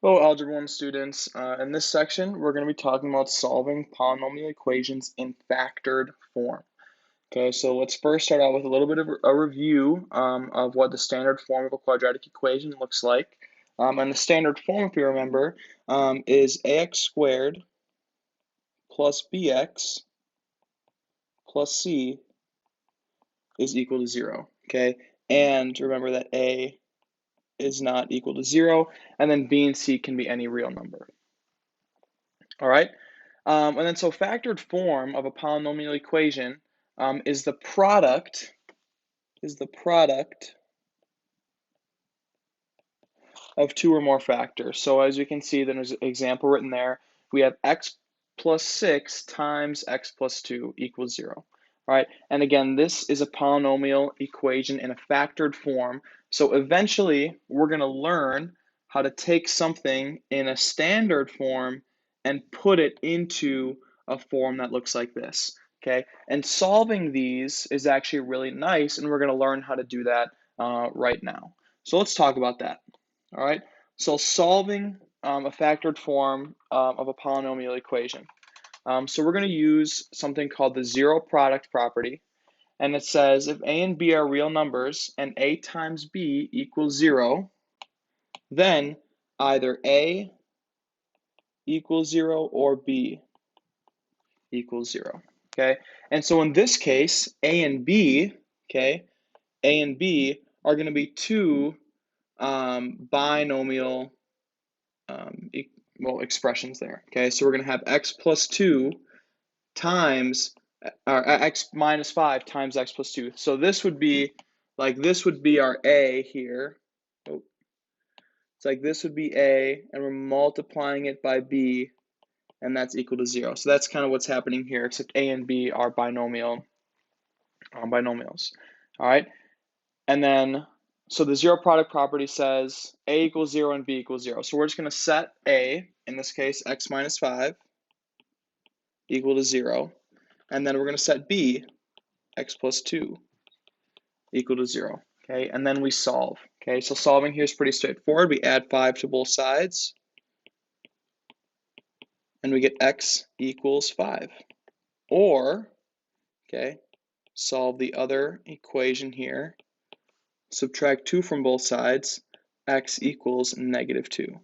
Hello, Algebra 1 students. In this section, we're going to be talking about solving polynomial equations in factored form. Okay, so let's first start out with a little bit of a review of what the standard form of a quadratic equation looks like. And the standard form, if you remember, is ax squared plus bx plus c is equal to 0. Okay, and remember that a is not equal to 0, and then b and c can be any real number. All right. And then so factored form of a polynomial equation is the product of two or more factors. So as you can see, there's an example written there. We have x plus 6 times x plus 2 equals 0. All right, and again, this is a polynomial equation in a factored form. So eventually, we're going to learn how to take something in a standard form and put it into a form that looks like this. Okay, and solving these is actually really nice, and we're going to learn how to do that right now. So let's talk about that. All right, so solving a factored form of a polynomial equation. So we're going to use something called the zero product property. And it says if a and b are real numbers and a times b equals 0, then either a equals 0 or b equals 0. Okay, and so in this case, a and b, okay, a and b are going to be two binomial expressions there. Okay, so we're going to have x plus 2 times, or x minus 5 times x plus 2. So this would be our a here. Oh, it's like this would be a, and we're multiplying it by b, and that's equal to 0. So that's kind of what's happening here, except a and b are binomials. All right, and then so the zero product property says a equals 0 and b equals 0. So we're just going to set a, in this case, x minus 5 equal to 0. And then we're going to set b, x plus 2 equal to 0. Okay, and then we solve. Okay, so solving here is pretty straightforward. We add 5 to both sides, and we get x equals 5. Or, okay, solve the other equation here. Subtract 2 from both sides, x equals negative 2.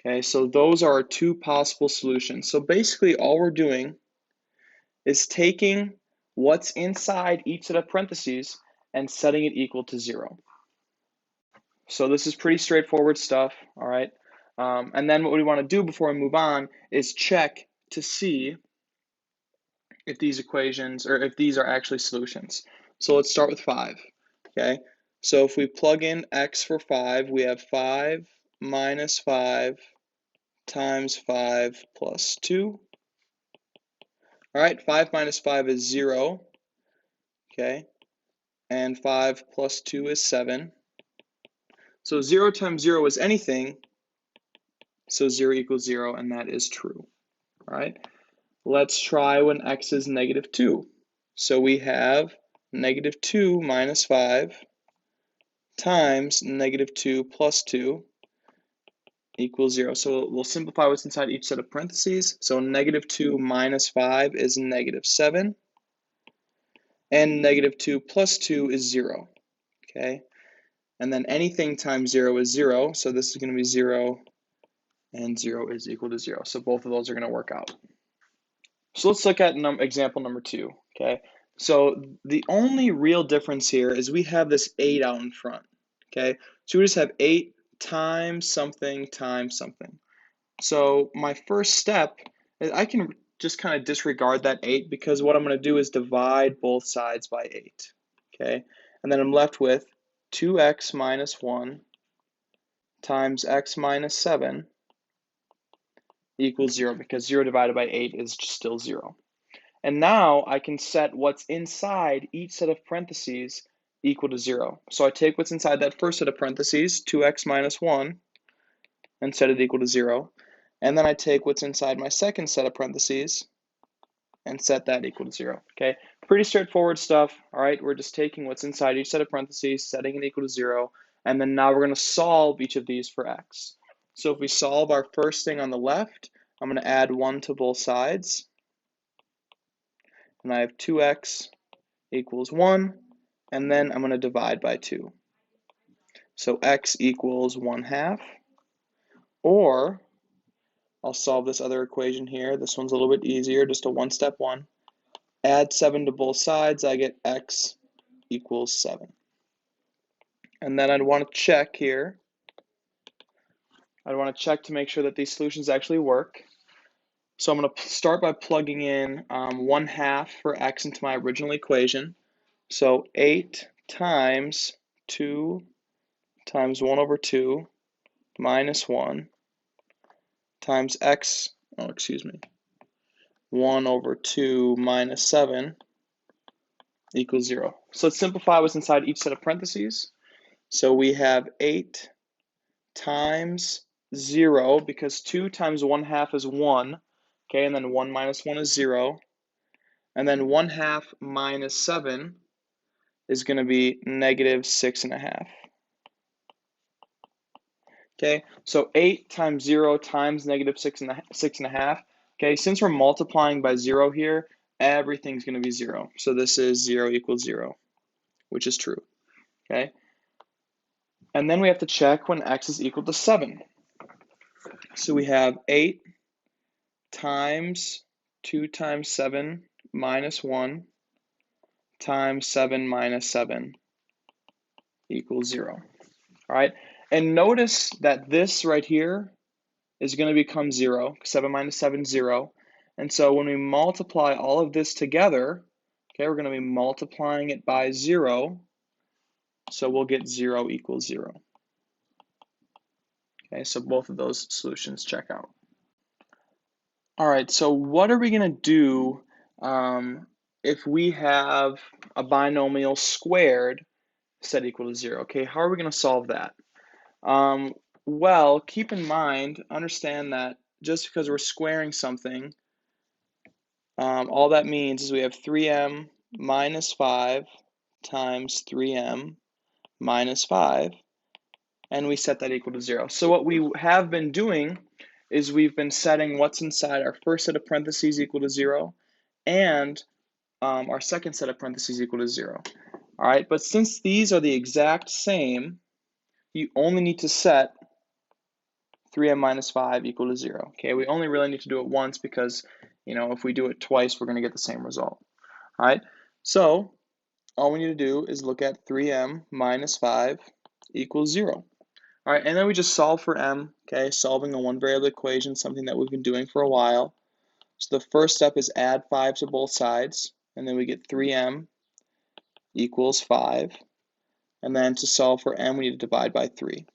Okay, so those are our two possible solutions. So basically all we're doing is taking what's inside each set of parentheses and setting it equal to 0. So this is pretty straightforward stuff, all right? And then what we want to do before we move on is check to see if these equations, or if these are actually solutions. So let's start with 5, okay? So if we plug in x for 5, we have 5 minus 5 times 5 plus 2. All right, 5 minus 5 is 0, okay? And 5 plus 2 is 7. So 0 times 0 is anything, so 0 equals 0, and that is true. All right, let's try when x is negative 2. So we have negative 2 minus 5 times negative 2 plus 2 equals 0. So we'll simplify what's inside each set of parentheses. So negative 2 minus 5 is negative 7. And negative 2 plus 2 is 0. Okay, and then anything times 0 is 0. So this is going to be 0, and 0 is equal to 0. So both of those are going to work out. So let's look at example number 2, okay? So the only real difference here is we have this 8 out in front, okay? So we just have 8 times something times something. So my first step is I can just kind of disregard that 8 because what I'm going to do is divide both sides by 8, okay? And then I'm left with 2x minus 1 times x minus 7 equals 0 because 0 divided by 8 is still 0. And now I can set what's inside each set of parentheses equal to 0. So I take what's inside that first set of parentheses, 2x minus 1, and set it equal to 0. And then I take what's inside my second set of parentheses and set that equal to 0. Okay, pretty straightforward stuff. All right, we're just taking what's inside each set of parentheses, setting it equal to 0, and then now we're going to solve each of these for x. So if we solve our first thing on the left, I'm going to add 1 to both sides. And I have 2x equals 1. And then I'm going to divide by 2. So x equals 1/2. Or I'll solve this other equation here. This one's a little bit easier, just a one-step one. Add 7 to both sides, I get x equals 7. And then I'd want to check here. I'd want to check to make sure that these solutions actually work. So I'm going to start by plugging in 1/2 for x into my original equation. So 8 times 2 times 1 over 2 minus 1 times x, 1 over 2 minus 7 equals 0. So let's simplify what's inside each set of parentheses. So we have 8 times 0, because 2 times 1/2 is 1, okay, and then 1 minus 1 is 0. And then 1/2 minus 7 is going to be negative 6.5. Okay, so 8 times 0 times negative 6.5. Okay, since we're multiplying by 0 here, everything's going to be 0. So this is 0 equals 0, which is true. Okay, and then we have to check when x is equal to 7. So we have 8 times 2 times 7 minus 1 times 7 minus 7 equals 0. All right, and notice that this right here is going to become 0. 7 minus 7 is 0. And so when we multiply all of this together, okay, we're going to be multiplying it by 0. So we'll get 0 equals 0. Okay, so both of those solutions check out. All right, so what are we going to do if we have a binomial squared set equal to 0? Okay, how are we going to solve that? Well, keep in mind, understand that just because we're squaring something, all that means is we have 3m minus 5 times 3m minus 5, and we set that equal to 0. So what we have been doing is we've been setting what's inside our first set of parentheses equal to 0, and our second set of parentheses equal to 0. All right, but since these are the exact same, you only need to set 3m minus 5 equal to 0. Okay, we only really need to do it once because, if we do it twice, we're going to get the same result. All right, so all we need to do is look at 3m minus 5 equals 0. All right, and then we just solve for m, okay, solving a one variable equation, something that we've been doing for a while. So the first step is add 5 to both sides, and then we get 3m equals 5. And then to solve for m, we need to divide by 3.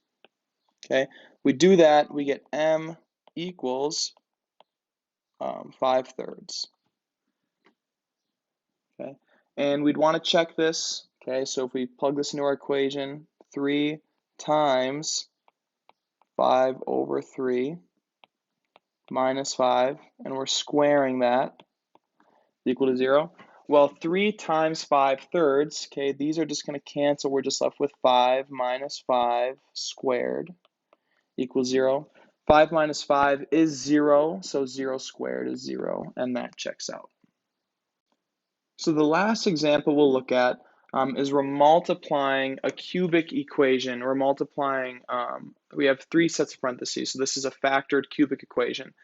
Okay, we do that, we get m equals 5/3. Okay, and we'd want to check this. Okay, so if we plug this into our equation, 3 times 5 over 3 minus 5, and we're squaring that, equal to 0. Well, 3 times 5/3, okay, these are just going to cancel. We're just left with 5 minus 5 squared equals 0. 5 minus 5 is 0, so 0 squared is 0, and that checks out. So the last example we'll look at is we're multiplying a cubic equation. We're multiplying, we have 3 sets of parentheses, so this is a factored cubic equation.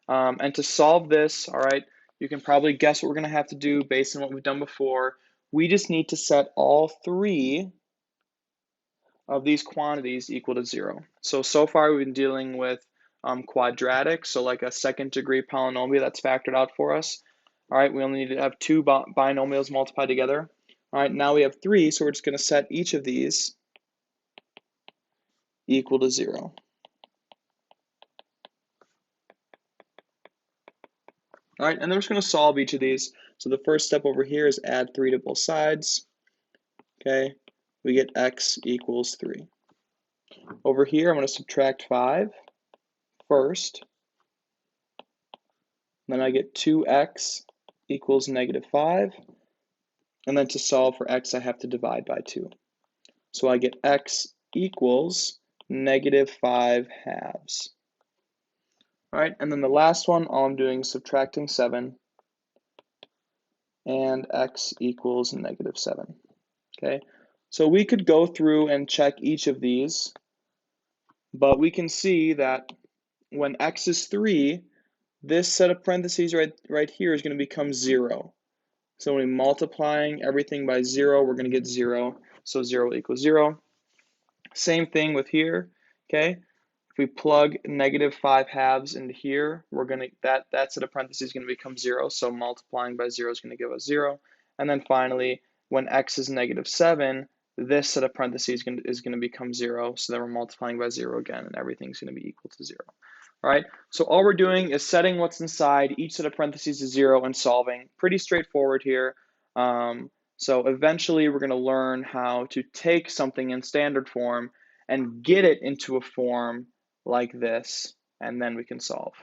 And to solve this, all right, you can probably guess what we're going to have to do based on what we've done before. We just need to set all 3 of these quantities equal to 0. So far we've been dealing with quadratic, so like a second degree polynomial that's factored out for us. All right, we only need to have 2 binomials multiplied together. All right, now we have 3, so we're just going to set each of these equal to 0. All right, and then we're just going to solve each of these. So the first step over here is add 3 to both sides. Okay, we get x equals 3. Over here, I'm going to subtract 5 first. Then I get 2x equals negative 5. And then to solve for x, I have to divide by 2. So I get x equals -5/2. All right, and then the last one, all I'm doing is subtracting 7, and x equals -7. Okay, so we could go through and check each of these, but we can see that when x is 3, this set of parentheses right here is going to become 0. So when we're multiplying everything by 0, we're going to get 0. So 0 equals 0. Same thing with here, okay? If we plug -5/2 into here, we're going to that set of parentheses is going to become 0. So multiplying by 0 is going to give us 0. And then finally, when x is -7, this set of parentheses is going to become 0. So then we're multiplying by 0 again, and everything's going to be equal to 0. All right, so all we're doing is setting what's inside each set of parentheses to 0 and solving. Pretty straightforward here. So eventually we're going to learn how to take something in standard form and get it into a form like this, and then we can solve.